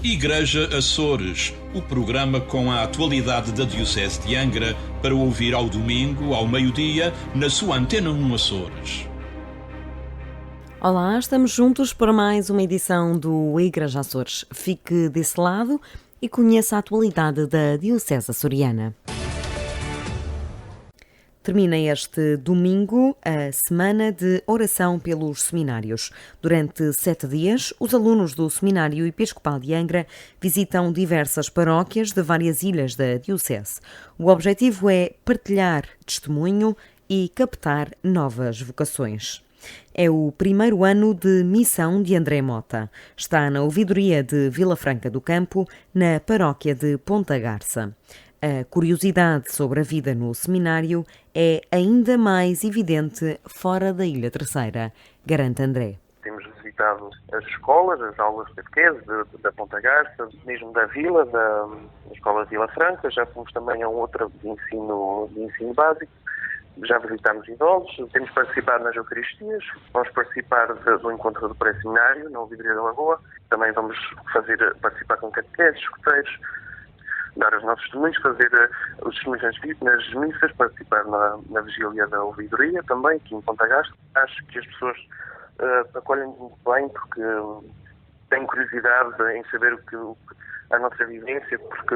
Igreja Açores, o programa com a atualidade da Diocese de Angra para ouvir ao domingo, ao meio-dia, na sua Antena 1 Açores. Olá, estamos juntos para mais uma edição do Igreja Açores. Fique desse lado e conheça a atualidade da Diocese açoriana. Termina este domingo a semana de oração pelos seminários. Durante 7 dias, os alunos do Seminário Episcopal de Angra visitam diversas paróquias de várias ilhas da Diocese. O objetivo é partilhar testemunho e captar novas vocações. É o primeiro ano de missão de André Mota. Está na ouvidoria de Vila Franca do Campo, na paróquia de Ponta Garça. A curiosidade sobre a vida no seminário é ainda mais evidente fora da Ilha Terceira, garante André. Temos visitado as escolas, as aulas de catequese da Ponta Garça, mesmo da Vila, da Escola de Vila Franca. Já fomos também a outra de ensino básico. Já visitámos idosos, temos participado nas Eucaristias, vamos participar do encontro do pré-seminário na ouvidoria da Lagoa. Também vamos participar com catequeses, escuteiros, dar os nossos testemunhos, fazer os testemunhos nas missas, participar na vigília da ouvidoria também, aqui em Ponta Garça. Acho que as pessoas acolhem muito bem porque têm curiosidade em saber a nossa vivência, porque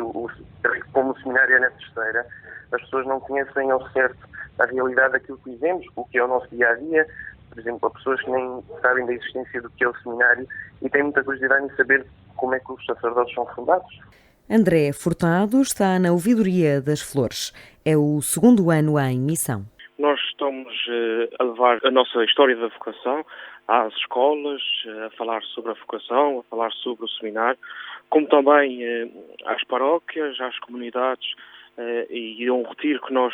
como o seminário é na Terceira, as pessoas não conhecem ao certo a realidade daquilo que vivemos, o que é o nosso dia-a-dia. Por exemplo, há pessoas que nem sabem da existência do que é o seminário e têm muita curiosidade em saber como é que os sacerdotes são fundados. André Furtado está na ouvidoria das Flores. É o segundo ano em missão. Nós estamos a levar a nossa história da vocação às escolas, a falar sobre a vocação, a falar sobre o seminário, como também às paróquias, às comunidades, e um retiro que nós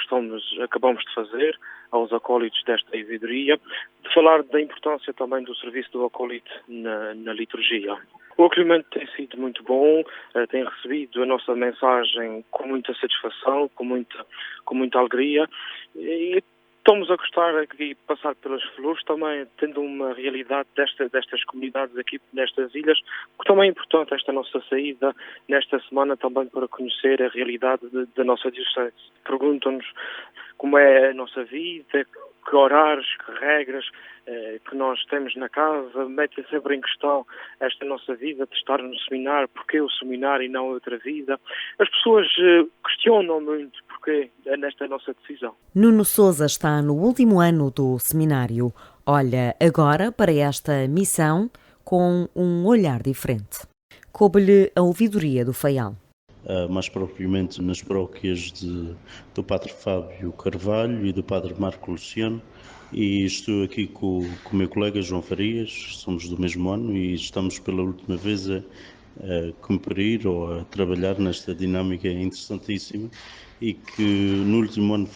acabamos de fazer aos acólitos desta ouvidoria, de falar da importância também do serviço do acólito na liturgia. O acolhimento tem sido muito bom, tem recebido a nossa mensagem com muita satisfação, com muita alegria, e estamos a gostar de passar pelas Flores, também tendo uma realidade destas comunidades aqui, nestas ilhas, que também é importante esta nossa saída nesta semana também para conhecer a realidade da nossa diocese. Perguntam-nos como é a nossa vida, que horários, que regras que nós temos na casa, metem sempre em questão esta nossa vida de estar no seminário, porque o seminário e não outra vida. As pessoas questionam muito porque é nesta nossa decisão. Nuno Sousa está no último ano do seminário. Olha agora para esta missão com um olhar diferente. Coube-lhe a ouvidoria do Faial. Mais propriamente nas paróquias do Padre Fábio Carvalho e do Padre Marco Luciano, e estou aqui com o meu colega João Farias, somos do mesmo ano e estamos pela última vez a cumprir ou a trabalhar nesta dinâmica interessantíssima e que no último ano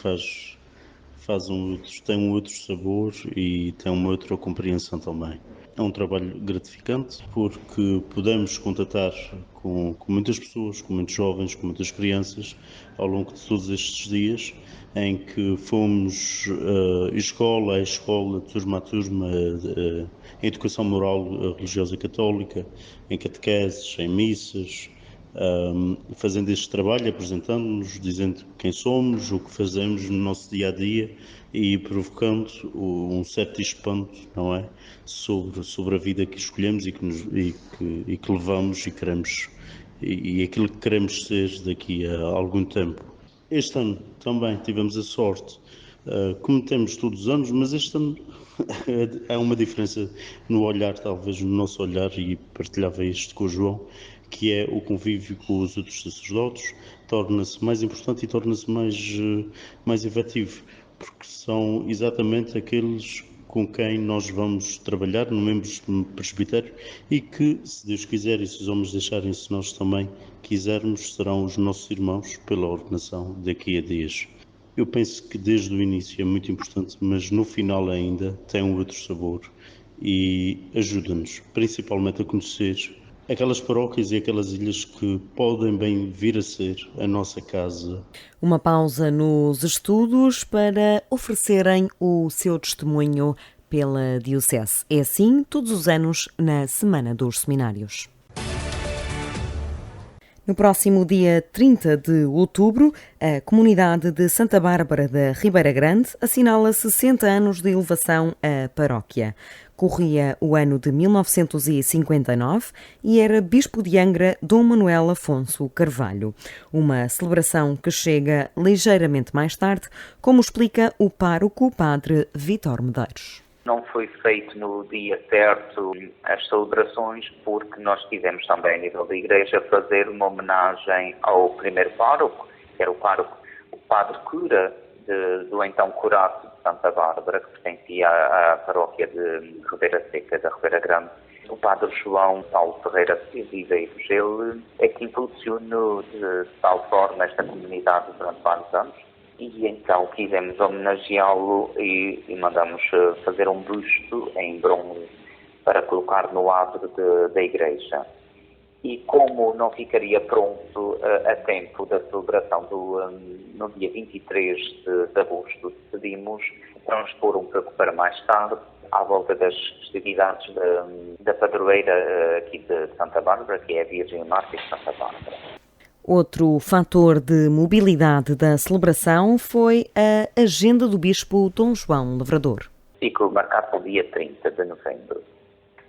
tem um outro sabor e tem uma outra compreensão também. É um trabalho gratificante porque podemos contatar com muitas pessoas, com muitos jovens, com muitas crianças ao longo de todos estes dias em que fomos escola a escola, turma a turma, em educação moral religiosa católica, em catequeses, em missas, fazendo este trabalho, apresentando-nos, dizendo quem somos, o que fazemos no nosso dia-a-dia e provocando um certo espanto, não é? Sobre a vida que escolhemos e que levamos e queremos, e aquilo que queremos ser daqui a algum tempo. Este ano também tivemos a sorte, como temos todos os anos, mas este ano há uma diferença no olhar, talvez no nosso olhar, e partilhava isto com o João, que é o convívio com os outros sacerdotes, torna-se mais importante e torna-se mais efetivo, porque são exatamente aqueles com quem nós vamos trabalhar no membros do presbitério e que, se Deus quiser e se os homens deixarem, se nós também quisermos, serão os nossos irmãos pela ordenação daqui a dias. Eu penso que desde o início é muito importante, mas no final ainda tem um outro sabor e ajuda-nos principalmente a conhecer aquelas paróquias e aquelas ilhas que podem bem vir a ser a nossa casa. Uma pausa nos estudos para oferecerem o seu testemunho pela Diocese. É assim todos os anos na Semana dos Seminários. No próximo dia 30 de outubro, a comunidade de Santa Bárbara da Ribeira Grande assinala 60 anos de elevação à paróquia. Corria o ano de 1959 e era Bispo de Angra Dom Manuel Afonso Carvalho. Uma celebração que chega ligeiramente mais tarde, como explica o pároco Padre Vítor Medeiros. Não foi feito no dia certo as celebrações porque nós tivemos também a nível da igreja fazer uma homenagem ao primeiro pároco, que era o padre cura do então curato de Santa Bárbara, que pertencia à paróquia de Ribeira Seca, da Ribeira Grande. O padre João Paulo Ferreira Viveiros, ele é que introduziu de tal forma esta comunidade durante vários anos. E então quisemos homenageá-lo e mandamos fazer um busto em bronze para colocar no adro da igreja. E como não ficaria pronto a tempo da celebração no dia 23 de agosto, decidimos transpor um pouco para mais tarde, à volta das festividades da padroeira aqui de Santa Bárbara, que é a Virgem Mártir de Santa Bárbara. Outro fator de mobilidade da celebração foi a agenda do Bispo Dom João Lavrador. Fico marcado para o dia 30 de novembro.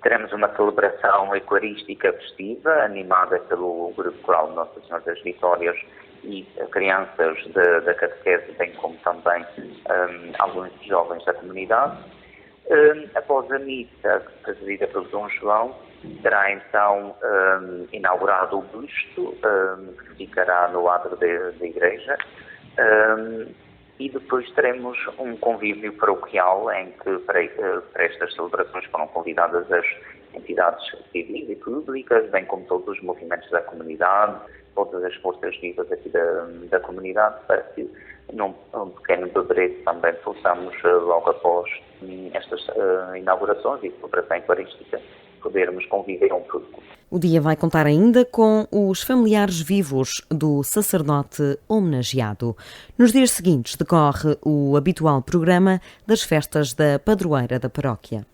Teremos uma celebração eucarística festiva, animada pelo Grupo Coral Nossa Senhora das Vitórias e crianças da catequese, bem como também alguns jovens da comunidade. Após a missa, presidida pelo Dom João, será então inaugurado o busto, que ficará no adro da igreja, e depois teremos um convívio paroquial em que para estas celebrações foram convidadas as entidades civis e públicas, bem como todos os movimentos da comunidade, todas as forças vivas aqui da comunidade, para que num pequeno beberete também possamos, logo após estas inaugurações e celebração eucarística, podermos conviver um pouco. O dia vai contar ainda com os familiares vivos do sacerdote homenageado. Nos dias seguintes decorre o habitual programa das festas da padroeira da paróquia.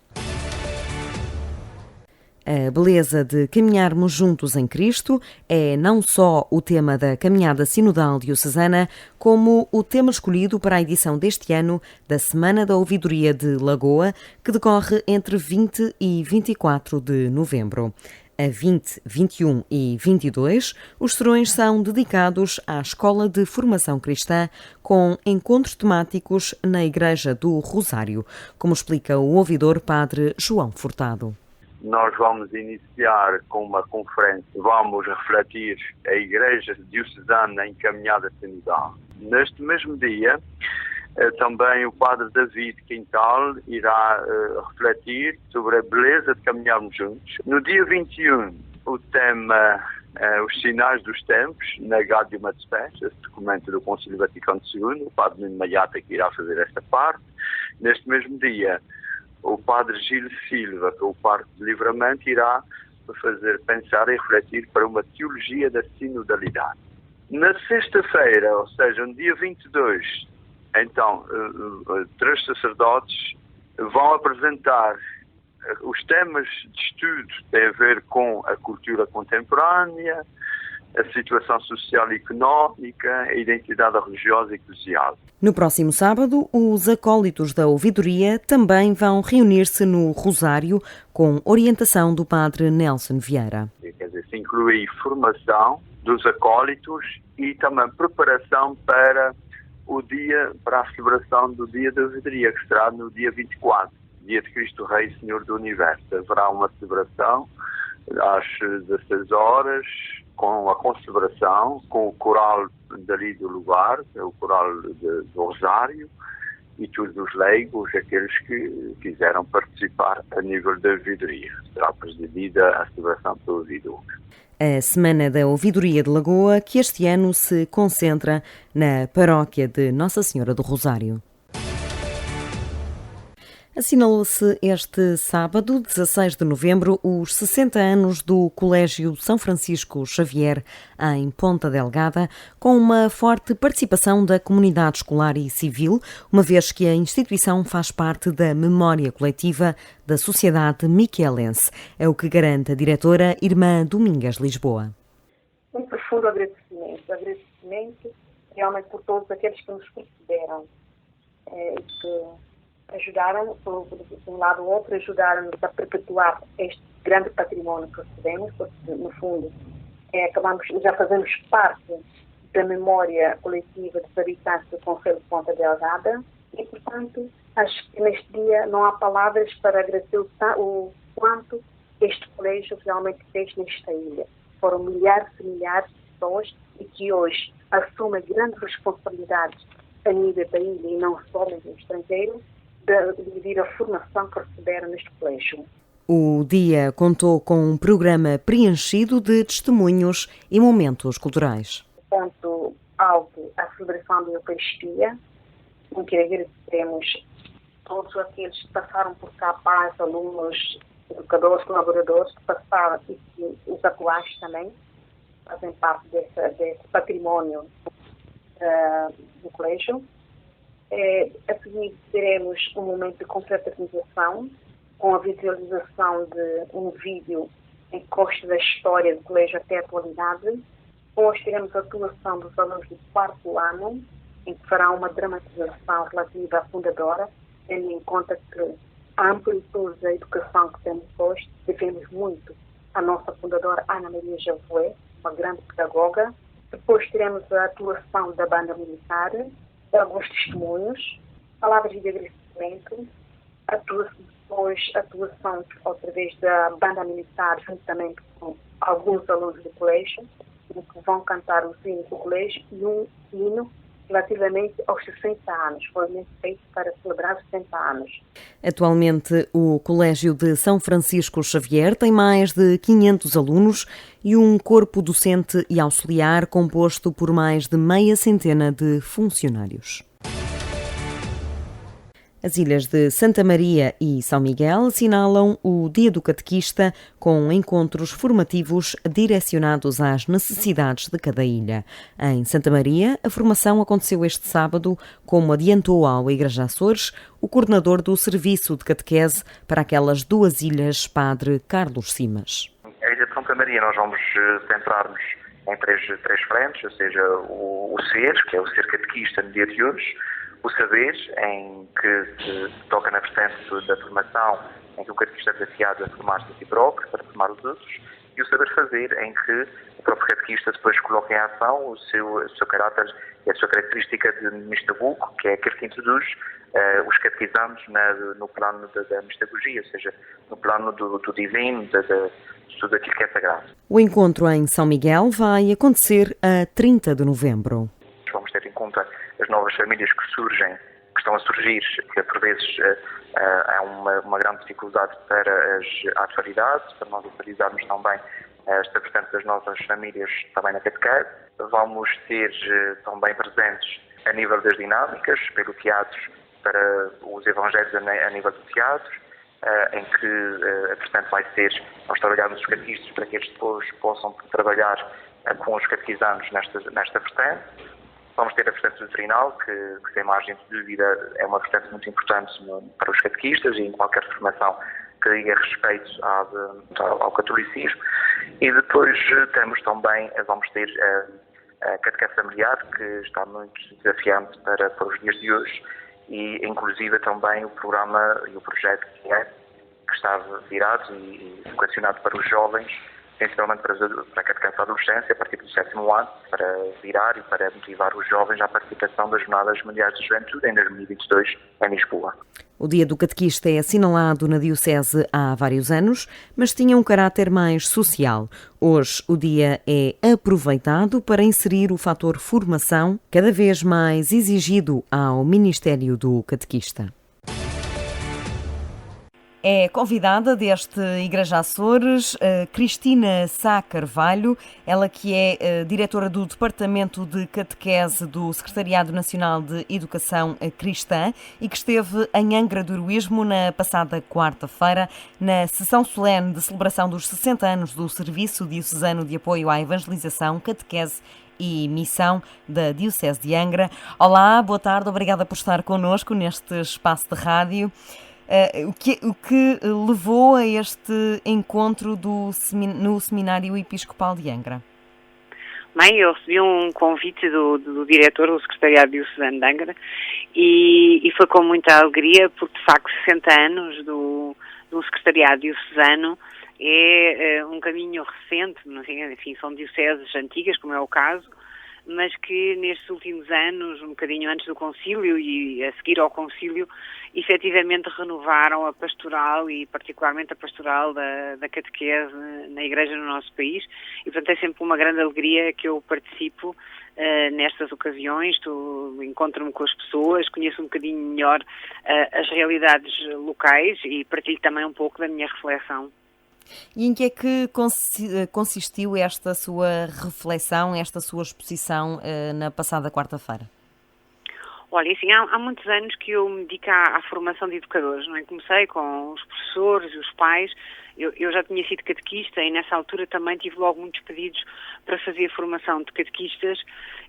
A beleza de caminharmos juntos em Cristo é não só o tema da caminhada sinodal diocesana, como o tema escolhido para a edição deste ano da Semana da Ouvidoria de Lagoa, que decorre entre 20 e 24 de novembro. A 20, 21 e 22, os serões são dedicados à Escola de Formação Cristã, com encontros temáticos na Igreja do Rosário, como explica o ouvidor Padre João Furtado. Nós vamos iniciar com uma conferência, vamos refletir a Igreja Diocesana em caminhada sinodal. Neste mesmo dia, também o Padre David Quintal irá refletir sobre a beleza de caminharmos juntos. No dia 21, o tema Os Sinais dos Tempos, na Gaudium et Spes, esse documento do Concílio Vaticano II, o Padre Nuno Maiata que irá fazer esta parte. Neste mesmo dia, o Padre Gil Silva, que é o Parque de Livramento, irá fazer pensar e refletir para uma teologia da sinodalidade. Na sexta-feira, ou seja, no dia 22, então, 3 sacerdotes vão apresentar os temas de estudo que têm a ver com a cultura contemporânea, a situação social e económica, a identidade religiosa e eclesial. No próximo sábado, os acólitos da ouvidoria também vão reunir-se no Rosário com orientação do Padre Nelson Vieira. Quer dizer, se inclui formação dos acólitos e também preparação para a celebração do dia da ouvidoria, que será no dia 24, dia de Cristo Rei e Senhor do Universo. Haverá uma celebração às 16 horas, com a concelebração, com o coral dali do lugar, o coral do Rosário, e todos os leigos, aqueles que quiseram participar a nível da ouvidoria. Será presidida a celebração pelo ouvidor. A Semana da Ouvidoria de Lagoa, que este ano se concentra na paróquia de Nossa Senhora do Rosário. Assinalou-se este sábado, 16 de novembro, os 60 anos do Colégio São Francisco Xavier, em Ponta Delgada, com uma forte participação da comunidade escolar e civil, uma vez que a instituição faz parte da memória coletiva da sociedade miquelense. É o que garante a diretora Irmã Domingas Lisboa. Um profundo agradecimento realmente por todos aqueles que nos precederam, que ajudaram, de um lado ou outro, ajudaram-nos a perpetuar este grande património que recebemos, porque, no fundo, já fazemos parte da memória coletiva dos habitantes do Concelho de Ponta Delgada e, portanto, acho que neste dia não há palavras para agradecer o quanto este colégio realmente fez nesta ilha. Foram milhares e milhares de pessoas e que hoje assumem grandes responsabilidades a nível da ilha e não só no estrangeiro, devido à formação que receberam neste colégio. O dia contou com um programa preenchido de testemunhos e momentos culturais. Ponto alto, a celebração da Eucaristia, em que agradecemos todos aqueles que passaram por cá, pais, alunos, educadores, colaboradores que passaram e que os atuais também fazem parte desse património do colégio. A seguir teremos um momento de confraternização com a visualização de um vídeo em que consta da história do colégio até a atualidade. Depois teremos a atuação dos alunos do 4º ano, em que fará uma dramatização relativa à fundadora, tendo em conta que a amplitude da educação que temos hoje devemos muito à nossa fundadora Ana Maria Javoé, uma grande pedagoga. Depois teremos a atuação da banda militar, alguns testemunhos, palavras de agradecimento, depois atuação outra vez da banda militar, juntamente com alguns alunos do colégio, que vão cantar os hinos do colégio e um hino relativamente aos 60 anos. Foi feito para celebrar os 60 anos. Atualmente, o Colégio de São Francisco Xavier tem mais de 500 alunos e um corpo docente e auxiliar composto por mais de meia centena de funcionários. As ilhas de Santa Maria e São Miguel assinalam o Dia do Catequista com encontros formativos direcionados às necessidades de cada ilha. Em Santa Maria, a formação aconteceu este sábado, como adiantou ao Igreja Açores o coordenador do Serviço de Catequese para aquelas duas ilhas, Padre Carlos Simas. A ilha de Santa Maria nós vamos centrar-nos em três frentes, ou seja, o ser, que é o ser catequista no dia de hoje, o saber, em que se toca na vertente da formação, em que o catequista é desafiado a formar-se a si próprio, para formar os outros, e o saber fazer, em que o próprio catequista depois coloca em ação o seu caráter e a sua característica de mistagogo, que é aquele que introduz os catequizandos no plano da mistagogia, ou seja, no plano do divino, de tudo aquilo que é sagrado. O encontro em São Miguel vai acontecer a 30 de novembro. Vamos ter em conta as novas famílias que estão a surgir, que por vezes há uma grande dificuldade para a atualidade, para nós atualizarmos também esta vertente das novas famílias também na catequese. Vamos ter também presentes a nível das dinâmicas, pelo teatro, para os evangelhos a nível do teatro, em que, portanto, nós trabalhamos os catequistas para que eles depois possam trabalhar com os catequizandos nesta vertente. Vamos ter a vertente doutrinal, que sem margem de dúvida é uma vertente muito importante para os catequistas e em qualquer formação que diga respeito ao catolicismo. E depois vamos ter a catequese familiar, que está muito desafiante para os dias de hoje, e inclusive também o programa e o projeto que está virado e vocacionado para os jovens, principalmente para a catequese da adolescência, a partir do 7º ano, para virar e para motivar os jovens à participação das Jornadas Mundiais de Juventude em 2022 em Lisboa. O Dia do Catequista é assinalado na Diocese há vários anos, mas tinha um caráter mais social. Hoje o dia é aproveitado para inserir o fator formação, cada vez mais exigido ao Ministério do Catequista. É convidada deste Igreja Açores, Cristina Sá Carvalho, ela que é diretora do Departamento de Catequese do Secretariado Nacional de Educação Cristã e que esteve em Angra do Heroísmo na passada quarta-feira, na sessão solene de celebração dos 60 anos do Serviço Diocesano de Apoio à Evangelização, Catequese e Missão da Diocese de Angra. Olá, boa tarde, obrigada por estar connosco neste espaço de rádio. O que levou a este encontro no Seminário Episcopal de Angra? Bem, eu recebi um convite do diretor do Secretariado Diocesano de Angra e foi com muita alegria, porque de facto 60 anos do Secretariado Diocesano é um caminho recente, enfim, são dioceses antigas, como é o caso, mas que nestes últimos anos, um bocadinho antes do concílio e a seguir ao concílio, efetivamente renovaram a pastoral e particularmente a pastoral da catequese na Igreja no nosso país, e portanto é sempre uma grande alegria que eu participo nestas ocasiões, encontro-me com as pessoas, conheço um bocadinho melhor as realidades locais e partilho também um pouco da minha reflexão. E em que é que consistiu esta sua reflexão, esta sua exposição na passada quarta-feira? Olha, assim, há muitos anos que eu me dedico à formação de educadores, não é? Comecei com os professores e os pais. Eu já tinha sido catequista e nessa altura também tive logo muitos pedidos para fazer formação de catequistas,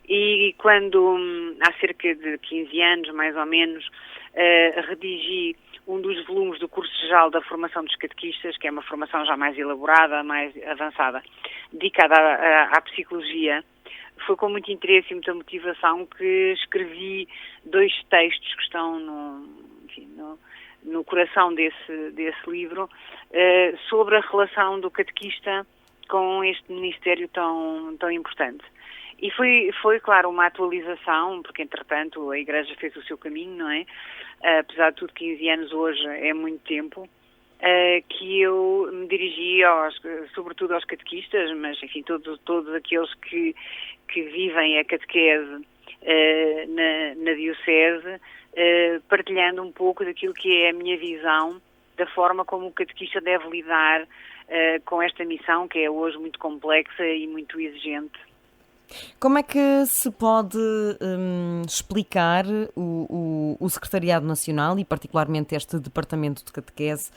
e quando há cerca de 15 anos, mais ou menos, redigi um dos volumes do curso geral da formação dos catequistas, que é uma formação já mais elaborada, mais avançada, dedicada à psicologia. Foi com muito interesse e muita motivação que escrevi 2 textos que estão no coração desse livro, sobre a relação do catequista com este ministério tão importante. E foi, claro, uma atualização, porque entretanto a Igreja fez o seu caminho, não é? Apesar de tudo, 15 anos hoje é muito tempo, que eu me dirigi sobretudo aos catequistas, mas enfim, todos aqueles que vivem a catequese na diocese, partilhando um pouco daquilo que é a minha visão da forma como o catequista deve lidar com esta missão, que é hoje muito complexa e muito exigente. Como é que se pode explicar o Secretariado Nacional e particularmente este Departamento de Catequese,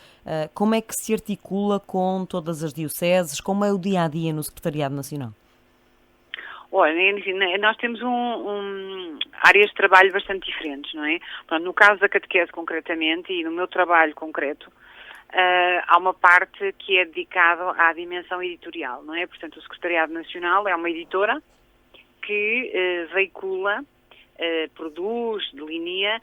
como é que se articula com todas as dioceses, como é o dia-a-dia no Secretariado Nacional? Olha, nós temos áreas de trabalho bastante diferentes, não é? Portanto, no caso da catequese concretamente e no meu trabalho concreto, há uma parte que é dedicada à dimensão editorial, não é? Portanto, o Secretariado Nacional é uma editora que veicula, produz, delinea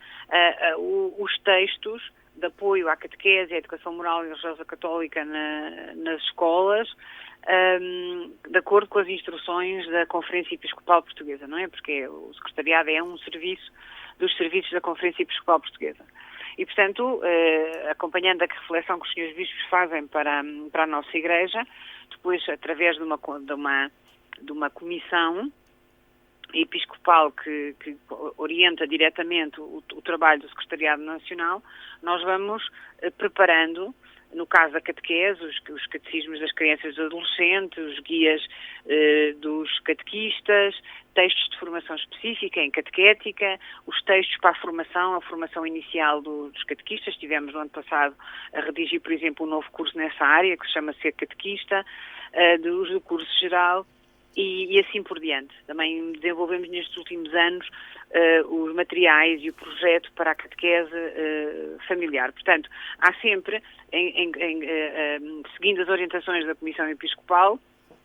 os textos de apoio à catequese e à educação moral e religiosa católica nas escolas, de acordo com as instruções da Conferência Episcopal Portuguesa, não é? Porque o Secretariado é um serviço dos serviços da Conferência Episcopal Portuguesa. E, portanto, acompanhando a reflexão que os senhores bispos fazem para a nossa Igreja, depois, através de uma comissão episcopal que orienta diretamente o trabalho do Secretariado Nacional, nós vamos preparando, no caso da catequese, os catecismos das crianças e dos adolescentes, os guias dos catequistas, textos de formação específica em catequética, os textos para a formação inicial dos catequistas. Estivemos no ano passado a redigir, por exemplo, um novo curso nessa área, que se chama Ser Catequista, do curso geral, e assim por diante. Também desenvolvemos nestes últimos anos os materiais e o projeto para a catequese familiar. Portanto, há sempre, seguindo as orientações da Comissão Episcopal,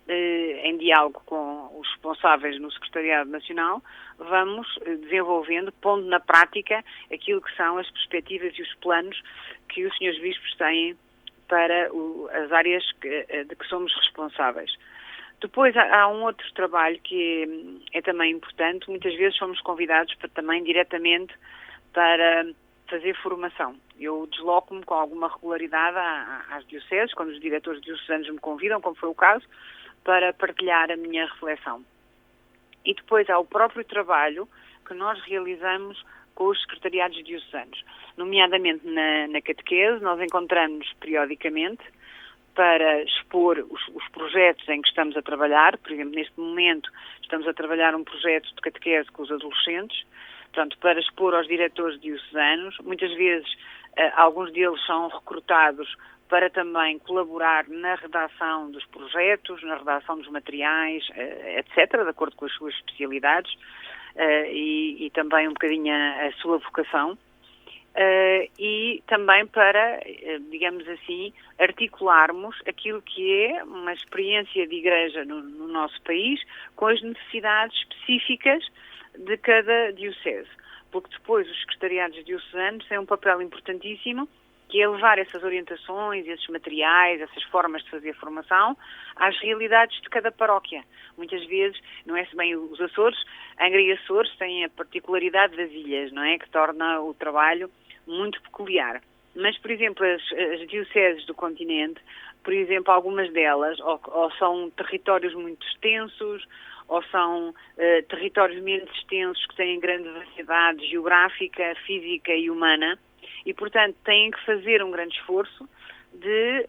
em diálogo com os responsáveis no Secretariado Nacional, vamos desenvolvendo, pondo na prática aquilo que são as perspectivas e os planos que os senhores bispos têm para as áreas de que somos responsáveis. Depois há um outro trabalho que é também importante. Muitas vezes somos convidados também diretamente para fazer formação. Eu desloco-me com alguma regularidade às dioceses, quando os diretores diocesanos me convidam, como foi o caso, para partilhar a minha reflexão. E depois há o próprio trabalho que nós realizamos com os secretariados diocesanos. Nomeadamente na catequese, nós encontramos-nos periodicamente para expor os projetos em que estamos a trabalhar. Por exemplo, neste momento estamos a trabalhar um projeto de catequese com os adolescentes, portanto, para expor aos diretores diocesanos. Muitas vezes alguns deles são recrutados para também colaborar na redação dos projetos, na redação dos materiais, etc., de acordo com as suas especialidades e também um bocadinho a sua vocação. e também para, digamos assim, articularmos aquilo que é uma experiência de igreja no nosso país com as necessidades específicas de cada diocese. Porque depois os secretariados diocesanos têm um papel importantíssimo, que é levar essas orientações, esses materiais, essas formas de fazer formação às realidades de cada paróquia. Muitas vezes, não é se bem os Açores, Angra e Açores têm a particularidade das ilhas, não é? Que torna o trabalho muito peculiar. Mas, por exemplo, as dioceses do continente, por exemplo, algumas delas, ou são territórios muito extensos, ou são territórios menos extensos que têm grande variedade geográfica, física e humana, e, portanto, têm que fazer um grande esforço de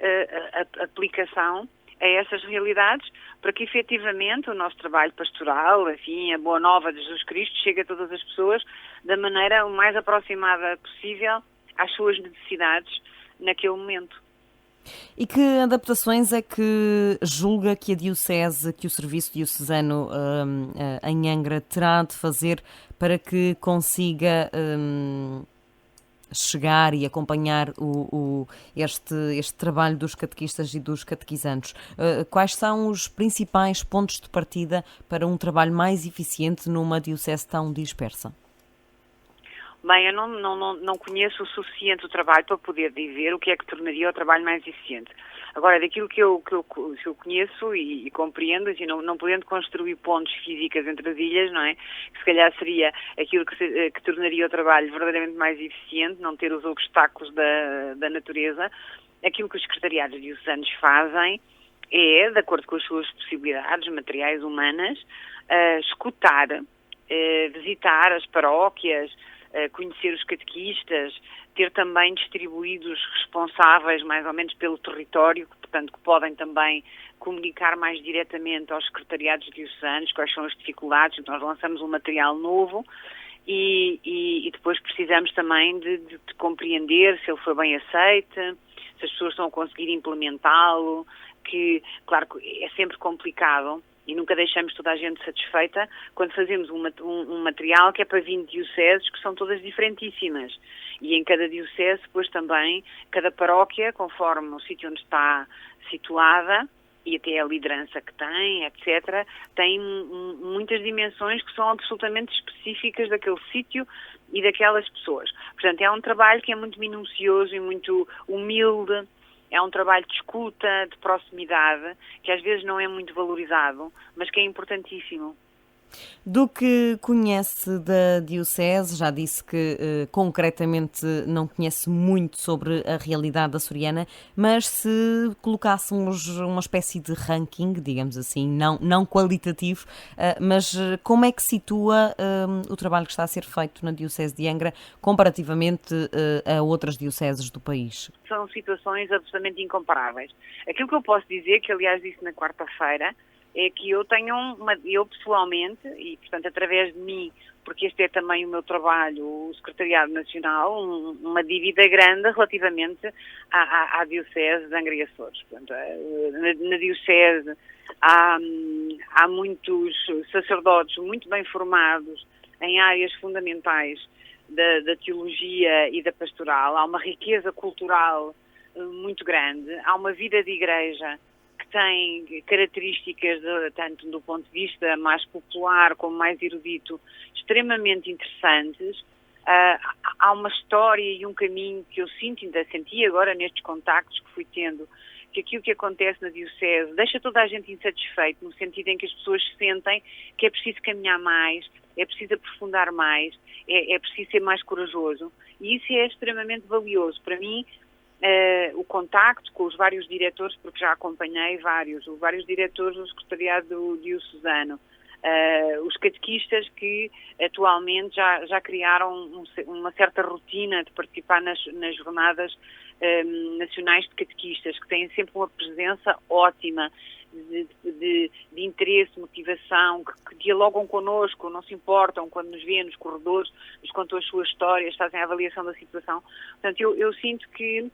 aplicação a essas realidades para que, efetivamente, o nosso trabalho pastoral, assim, a boa nova de Jesus Cristo, chegue a todas as pessoas da maneira o mais aproximada possível às suas necessidades naquele momento. E que adaptações é que julga que a Diocese, que o Serviço Diocesano em Angra terá de fazer para que consiga chegar e acompanhar este trabalho dos catequistas e dos catequizandos? Quais são os principais pontos de partida para um trabalho mais eficiente numa diocese tão dispersa? Bem, eu não conheço o suficiente o trabalho para poder dizer o que é que tornaria o trabalho mais eficiente. Agora, daquilo que eu conheço e compreendo, assim, não podendo construir pontes físicas entre as ilhas, não é? Que se calhar seria aquilo que tornaria o trabalho verdadeiramente mais eficiente, não ter os obstáculos da natureza. Aquilo que os secretariados diocesanos fazem é, de acordo com as suas possibilidades materiais humanas, escutar, visitar as paróquias, conhecer os catequistas, ter também distribuídos responsáveis mais ou menos pelo território, portanto que podem também comunicar mais diretamente aos secretariados diocesanos quais são as dificuldades. Nós lançamos um material novo e depois precisamos também de compreender se ele foi bem aceito, se as pessoas estão a conseguir implementá-lo, que, claro, é sempre complicado e nunca deixamos toda a gente satisfeita quando fazemos um material que é para 20 dioceses, que são todas diferentíssimas. E em cada diocese, depois também, cada paróquia, conforme o sítio onde está situada, e até a liderança que tem, etc., tem muitas dimensões que são absolutamente específicas daquele sítio e daquelas pessoas. Portanto, é um trabalho que é muito minucioso e muito humilde. É um trabalho de escuta, de proximidade, que às vezes não é muito valorizado, mas que é importantíssimo. Do que conhece da Diocese, já disse que concretamente não conhece muito sobre a realidade açoriana, mas se colocássemos uma espécie de ranking, digamos assim, não qualitativo, mas como é que situa o trabalho que está a ser feito na Diocese de Angra comparativamente a outras dioceses do país? São situações absolutamente incomparáveis. Aquilo que eu posso dizer, que aliás disse na quarta-feira, é que eu pessoalmente, e portanto através de mim, porque este é também o meu trabalho, o Secretariado Nacional, uma dívida grande relativamente à Diocese de Angra e Açores. Portanto, na Diocese há muitos sacerdotes muito bem formados em áreas fundamentais da teologia e da pastoral, há uma riqueza cultural muito grande, há uma vida de igreja que tem características, tanto do ponto de vista mais popular como mais erudito, extremamente interessantes. Há uma história e um caminho que eu sinto, ainda senti agora nestes contactos que fui tendo, que aquilo que acontece na Diocese deixa toda a gente insatisfeito, no sentido em que as pessoas sentem que é preciso caminhar mais, é preciso aprofundar mais, é preciso ser mais corajoso. E isso é extremamente valioso. Para mim, o contacto com os vários diretores, porque já acompanhei vários diretores do Secretariado Diocesano, os catequistas que atualmente já criaram uma certa rotina de participar nas jornadas nacionais de catequistas, que têm sempre uma presença ótima, de interesse, motivação, que dialogam connosco, não se importam quando nos vêem nos corredores, nos contam as suas histórias, fazem a avaliação da situação. Portanto, eu sinto que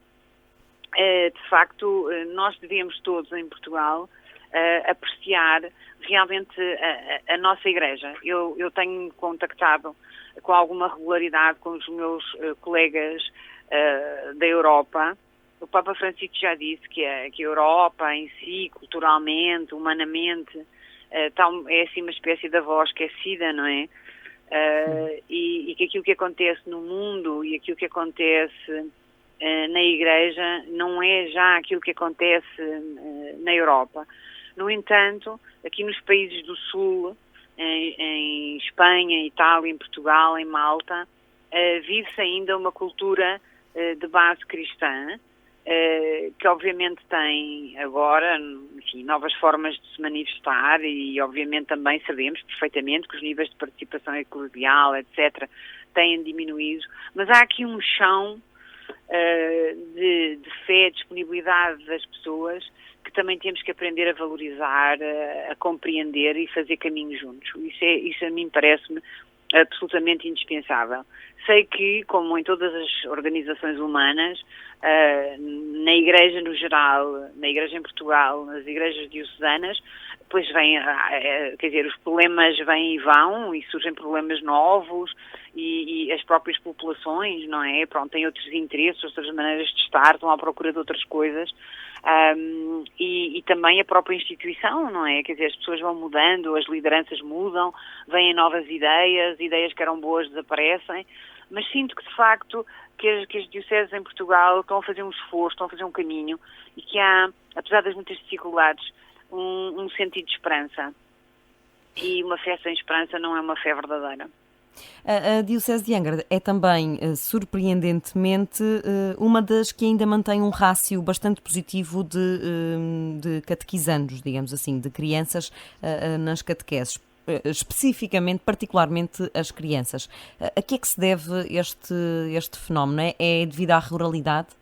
de facto, nós devemos todos em Portugal apreciar realmente a nossa Igreja. Eu tenho contactado com alguma regularidade com os meus colegas da Europa. O Papa Francisco já disse que a Europa em si, culturalmente, humanamente, é assim uma espécie de avó esquecida, não é? E que aquilo que acontece no mundo e aquilo que acontece na Igreja não é já aquilo que acontece na Europa. No entanto, aqui nos países do Sul, em Espanha, Itália, em Portugal, em Malta, vive-se ainda uma cultura de base cristã, que obviamente tem agora, enfim, novas formas de se manifestar e obviamente também sabemos perfeitamente que os níveis de participação eclesial, etc., têm diminuído, mas há aqui um chão de fé, disponibilidade das pessoas que também temos que aprender a valorizar, a compreender e fazer caminhos juntos. Isso a mim parece-me absolutamente indispensável. Sei que, como em todas as organizações humanas, na Igreja no geral, na Igreja em Portugal, nas igrejas diocesanas, depois os problemas vêm e vão e surgem problemas novos e as próprias populações, não é? Pronto, têm outros interesses, outras maneiras de estar, estão à procura de outras coisas. E também a própria instituição, não é? Quer dizer, as pessoas vão mudando, as lideranças mudam, vêm novas ideias que eram boas desaparecem, mas sinto que de facto que as dioceses em Portugal estão a fazer um esforço, estão a fazer um caminho e que há, apesar das muitas dificuldades, um sentido de esperança. E uma fé sem esperança não é uma fé verdadeira. A Diocese de Angra é também, surpreendentemente, uma das que ainda mantém um rácio bastante positivo de catequizandos, digamos assim, de crianças nas catequeses, especificamente, particularmente as crianças. A que é que se deve este fenómeno? É devido à ruralidade?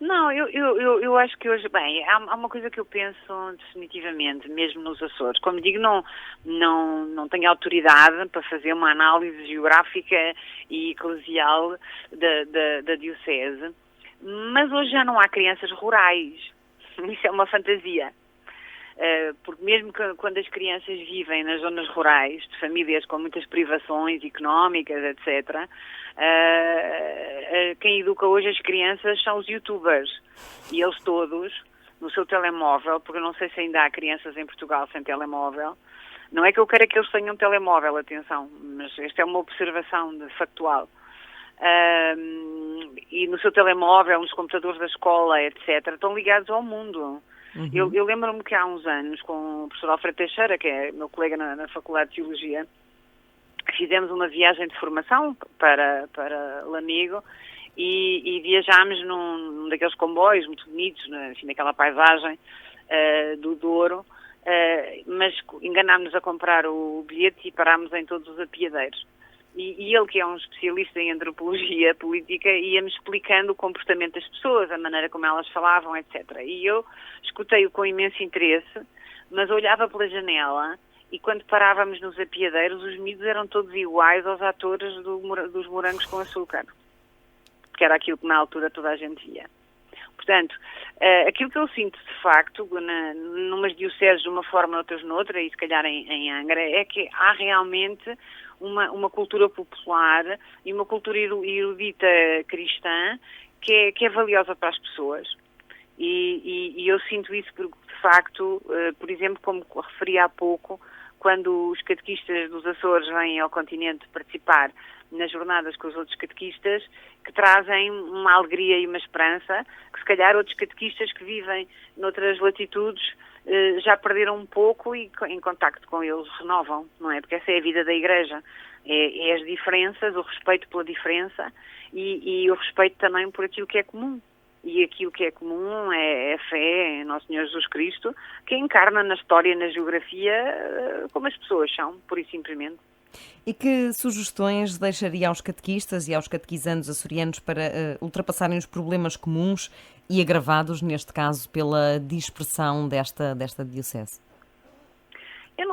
Não, eu acho que hoje, bem, há uma coisa que eu penso definitivamente, mesmo nos Açores. Como digo, não tenho autoridade para fazer uma análise geográfica e eclesial da Diocese, mas hoje já não há crianças rurais. Isso é uma fantasia. Porque mesmo quando as crianças vivem nas zonas rurais, de famílias com muitas privações económicas, etc., quem educa hoje as crianças são os youtubers. E eles todos, no seu telemóvel, porque eu não sei se ainda há crianças em Portugal sem telemóvel, não é que eu queira que eles tenham telemóvel, atenção, mas esta é uma observação factual. E no seu telemóvel, nos computadores da escola, etc., estão ligados ao mundo. Uhum. Eu lembro-me que há uns anos, com o professor Alfredo Teixeira, que é meu colega na Faculdade de Teologia, fizemos uma viagem de formação para Lamego e viajámos num daqueles comboios muito bonitos, assim, naquela paisagem do Douro, mas enganámos-nos a comprar o bilhete e parámos em todos os apiadeiros. E ele, que é um especialista em antropologia política, ia-me explicando o comportamento das pessoas, a maneira como elas falavam, etc. E eu escutei-o com imenso interesse, mas olhava pela janela e quando parávamos nos apiadeiros, os miúdos eram todos iguais aos atores dos Morangos com Açúcar, que era aquilo que na altura toda a gente via. Portanto, aquilo que eu sinto de facto, numas dioceses de uma forma, outras noutra, e se calhar em Angra, é que há realmente uma cultura popular e uma cultura erudita cristã que é valiosa para as pessoas. E eu sinto isso porque, de facto, por exemplo, como referi há pouco, quando os catequistas dos Açores vêm ao continente participar nas jornadas com os outros catequistas, que trazem uma alegria e uma esperança, que se calhar outros catequistas que vivem noutras latitudes já perderam um pouco e em contacto com eles renovam, não é? Porque essa é a vida da Igreja, é as diferenças, o respeito pela diferença e o respeito também por aquilo que é comum. E aquilo que é comum é a fé em Nosso Senhor Jesus Cristo, que encarna na história, na geografia, como as pessoas são, pura e simplesmente. E que sugestões deixaria aos catequistas e aos catequizandos açorianos para ultrapassarem os problemas comuns e agravados, neste caso, pela dispersão desta diocese?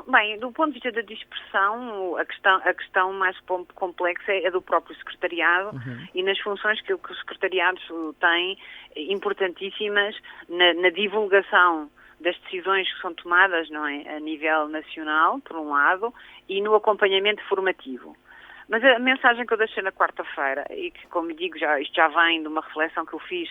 Bem, do ponto de vista da dispersão, a questão mais complexa é a do próprio secretariado e nas funções que os secretariados têm, importantíssimas na divulgação das decisões que são tomadas, não é, a nível nacional, por um lado, e no acompanhamento formativo. Mas a mensagem que eu deixei na quarta-feira, e que, como digo, isto já vem de uma reflexão que eu fiz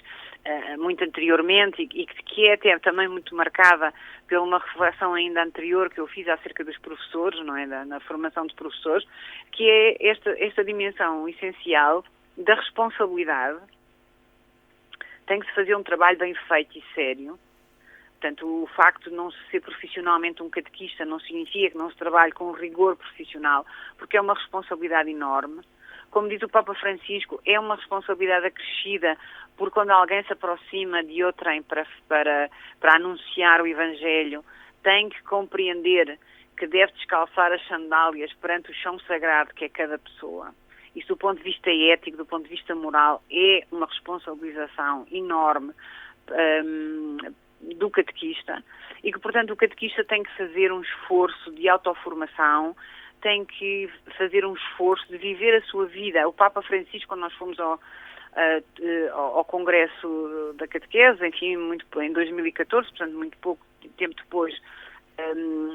muito anteriormente e que é até também muito marcada por uma reflexão ainda anterior que eu fiz acerca dos professores, não é, na formação dos professores, que é esta dimensão essencial da responsabilidade. Tem que se fazer um trabalho bem feito e sério. Portanto, o facto de não se ser profissionalmente um catequista não significa que não se trabalhe com rigor profissional, porque é uma responsabilidade enorme. Como diz o Papa Francisco, é uma responsabilidade acrescida, porque quando alguém se aproxima de outrem para anunciar o Evangelho, tem que compreender que deve descalçar as sandálias perante o chão sagrado que é cada pessoa. Isso, do ponto de vista ético, do ponto de vista moral, é uma responsabilização enorme do catequista e que, portanto, o catequista tem que fazer um esforço de autoformação, tem que fazer um esforço de viver a sua vida. O Papa Francisco, quando nós fomos ao Congresso da Catequese, enfim, em 2014, portanto, muito pouco tempo depois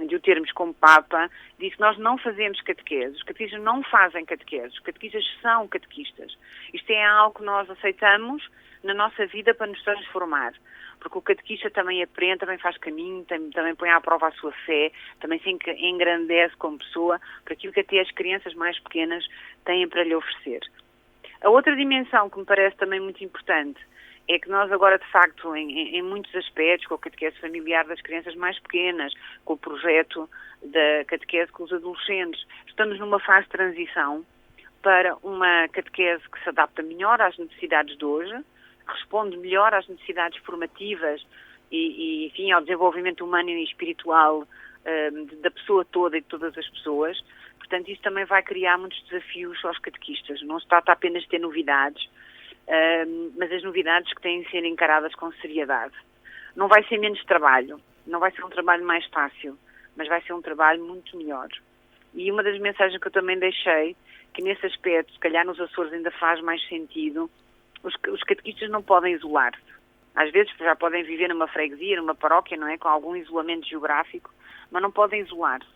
de o termos como Papa, disse que nós não fazemos catequese, os catequistas não fazem catequese, os catequistas são catequistas. Isto é algo que nós aceitamos na nossa vida para nos transformar, porque o catequista também aprende, também faz caminho, também põe à prova a sua fé, também se engrandece como pessoa, por aquilo que até as crianças mais pequenas têm para lhe oferecer. A outra dimensão que me parece também muito importante é que nós agora, de facto, em muitos aspectos, com a catequese familiar das crianças mais pequenas, com o projeto da catequese com os adolescentes, estamos numa fase de transição para uma catequese que se adapta melhor às necessidades de hoje, responde melhor às necessidades formativas e enfim, ao desenvolvimento humano e espiritual da pessoa toda e de todas as pessoas. Portanto, isso também vai criar muitos desafios aos catequistas. Não se trata apenas de ter novidades, mas as novidades que têm de ser encaradas com seriedade. Não vai ser menos trabalho, não vai ser um trabalho mais fácil, mas vai ser um trabalho muito melhor. E uma das mensagens que eu também deixei, que nesse aspecto, se calhar nos Açores ainda faz mais sentido, os catequistas não podem isolar-se. Às vezes já podem viver numa freguesia, numa paróquia, não é, com algum isolamento geográfico, mas não podem isolar-se.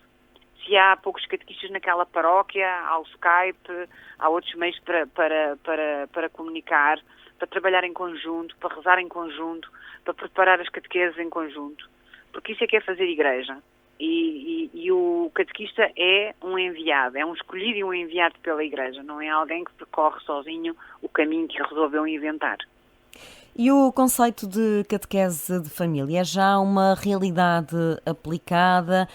Se há poucos catequistas naquela paróquia, há o Skype, há outros meios para comunicar, para trabalhar em conjunto, para rezar em conjunto, para preparar as catequeses em conjunto. Porque isso é que é fazer igreja. E o catequista é um enviado, é um escolhido e um enviado pela igreja, não é alguém que percorre sozinho o caminho que resolveu inventar. E o conceito de catequese de família é já uma realidade aplicada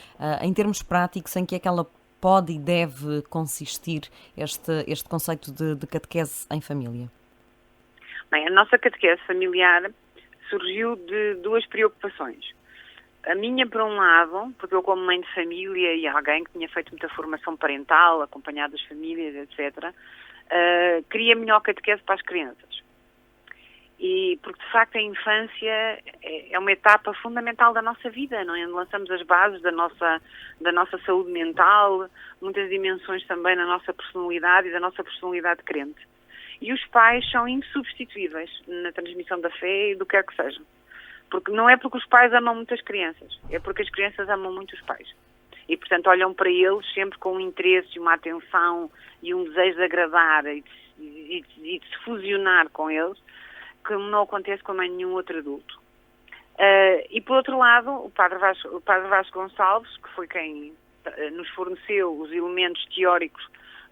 em termos práticos, em que é que ela pode e deve consistir este conceito de catequese em família? Bem, a nossa catequese familiar surgiu de duas preocupações. A minha, por um lado, porque eu como mãe de família e alguém que tinha feito muita formação parental, acompanhado as famílias, etc., queria melhor catequese para as crianças. E porque, de facto, a infância é uma etapa fundamental da nossa vida, não é? Lançamos as bases da nossa saúde mental, muitas dimensões também na nossa personalidade e da nossa personalidade crente. E os pais são insubstituíveis na transmissão da fé e do que quer que seja. Porque não é porque os pais amam muito as crianças, é porque as crianças amam muito os pais. E, portanto, olham para eles sempre com um interesse, uma atenção e um desejo de agradar e de se fusionar com eles, que não acontece com nenhum outro adulto. E, por outro lado, o Padre Vasco Gonçalves, que foi quem nos forneceu os elementos teóricos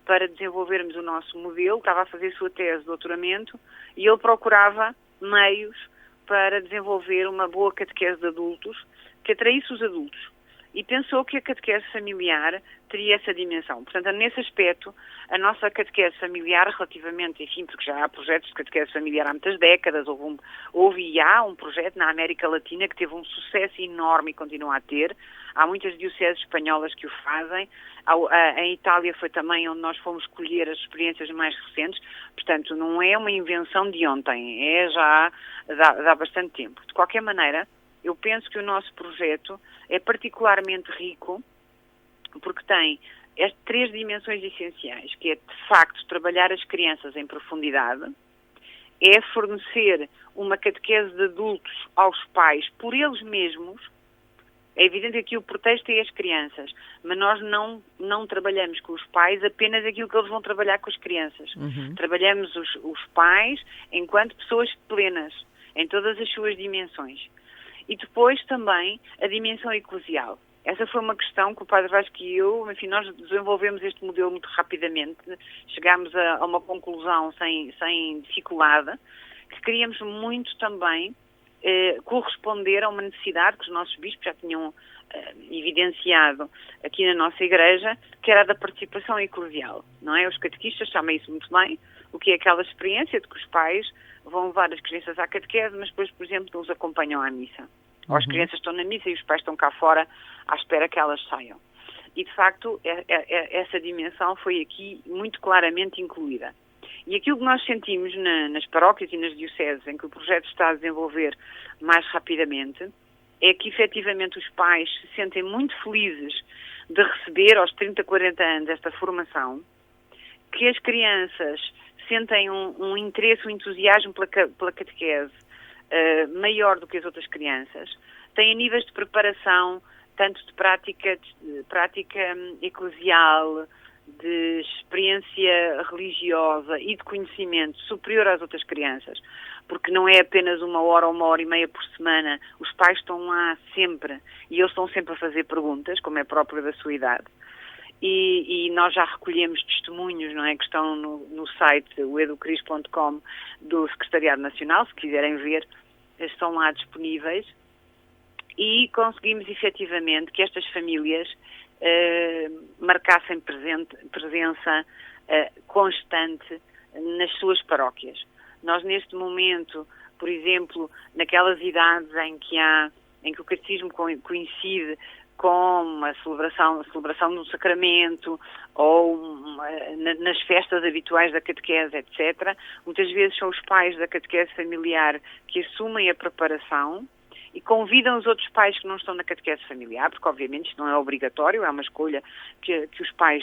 para desenvolvermos o nosso modelo, estava a fazer a sua tese de doutoramento e ele procurava meios para desenvolver uma boa catequese de adultos que atraísse os adultos. E pensou que a catequese familiar teria essa dimensão. Portanto, nesse aspecto, a nossa catequese familiar, relativamente, enfim, porque já há projetos de catequese familiar há muitas décadas, houve e há um projeto na América Latina que teve um sucesso enorme e continua a ter. Há muitas dioceses espanholas que o fazem. Em Itália foi também onde nós fomos colher as experiências mais recentes. Portanto, não é uma invenção de ontem, é já há bastante tempo. De qualquer maneira, eu penso que o nosso projeto é particularmente rico porque tem estas três dimensões essenciais, que é, de facto, trabalhar as crianças em profundidade, é fornecer uma catequese de adultos aos pais por eles mesmos, É evidente que aqui o pretexto é as crianças, mas nós não trabalhamos com os pais apenas aquilo que eles vão trabalhar com as crianças. Trabalhamos os pais enquanto pessoas plenas, em todas as suas dimensões. E depois também a dimensão eclesial. Essa foi uma questão que o Padre Vasco e eu, enfim, nós desenvolvemos este modelo muito rapidamente, chegámos a uma conclusão sem dificuldade, que queríamos muito também corresponder a uma necessidade que os nossos bispos já tinham evidenciado aqui na nossa igreja, que era a da participação eclesial, não é? Os catequistas chamam isso muito bem, o que é aquela experiência de que os pais vão levar as crianças à catequese, mas depois, por exemplo, não os acompanham à missa. Ou as crianças estão na missa e os pais estão cá fora à espera que elas saiam. E, de facto, essa dimensão foi aqui muito claramente incluída. E aquilo que nós sentimos nas paróquias e nas dioceses em que o projeto está a desenvolver mais rapidamente é que, efetivamente, os pais se sentem muito felizes de receber aos 30, 40 anos esta formação, que as crianças sentem um interesse, um entusiasmo pela catequese maior do que as outras crianças, têm níveis de preparação, tanto de prática eclesial, de experiência religiosa e de conhecimento superior às outras crianças, porque não é apenas 1 hora ou 1h30 por semana, os pais estão lá sempre e eles estão sempre a fazer perguntas, como é próprio da sua idade. E nós já recolhemos testemunhos, não é, que estão no site, o educris.com, do Secretariado Nacional, se quiserem ver, estão lá disponíveis, e conseguimos efetivamente que estas famílias marcassem presença constante nas suas paróquias. Nós, neste momento, por exemplo, naquelas idades em que o catecismo coincide com a celebração do sacramento ou nas festas habituais da catequese, etc., muitas vezes são os pais da catequese familiar que assumem a preparação e convidam os outros pais que não estão na catequese familiar, porque obviamente isto não é obrigatório, é uma escolha que os pais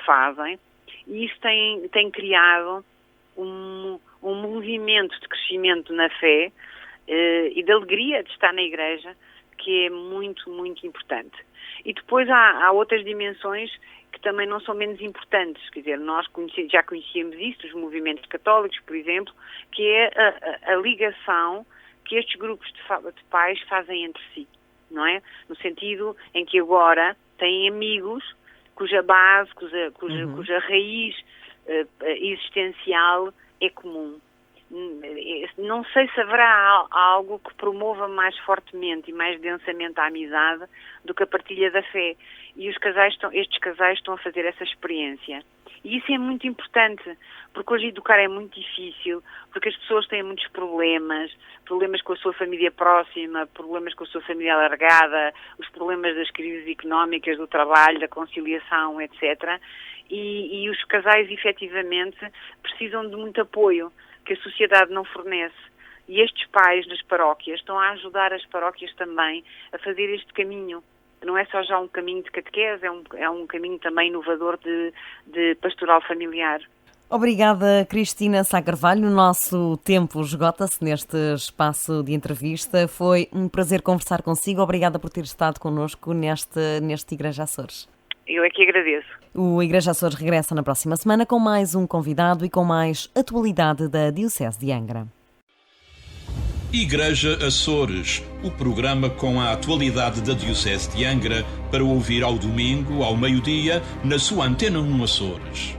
fazem, e isso tem criado um movimento de crescimento na fé e de alegria de estar na igreja, que é muito, muito importante. E depois há outras dimensões que também não são menos importantes, quer dizer, nós já conhecíamos isso, os movimentos católicos, por exemplo, que é a ligação que estes grupos de pais fazem entre si, não é? No sentido em que agora têm amigos cuja base, cuja raiz existencial é comum. Não sei se haverá algo que promova mais fortemente e mais densamente a amizade do que a partilha da fé. E estes casais estão a fazer essa experiência. E isso é muito importante, porque hoje educar é muito difícil, porque as pessoas têm muitos problemas com a sua família próxima, problemas com a sua família alargada, os problemas das crises económicas, do trabalho, da conciliação, etc. E os casais, efetivamente, precisam de muito apoio que a sociedade não fornece. E estes pais das paróquias estão a ajudar as paróquias também a fazer este caminho. Não é só já um caminho de catequese, é um caminho também inovador de pastoral familiar. Obrigada, Cristina Sá Carvalho. O nosso tempo esgota-se neste espaço de entrevista. Foi um prazer conversar consigo. Obrigada por ter estado connosco neste Igreja Açores. Eu é que agradeço. O Igreja Açores regressa na próxima semana com mais um convidado e com mais atualidade da Diocese de Angra. Igreja Açores, o programa com a atualidade da Diocese de Angra para ouvir ao domingo, ao meio-dia, na sua Antena 1 Açores.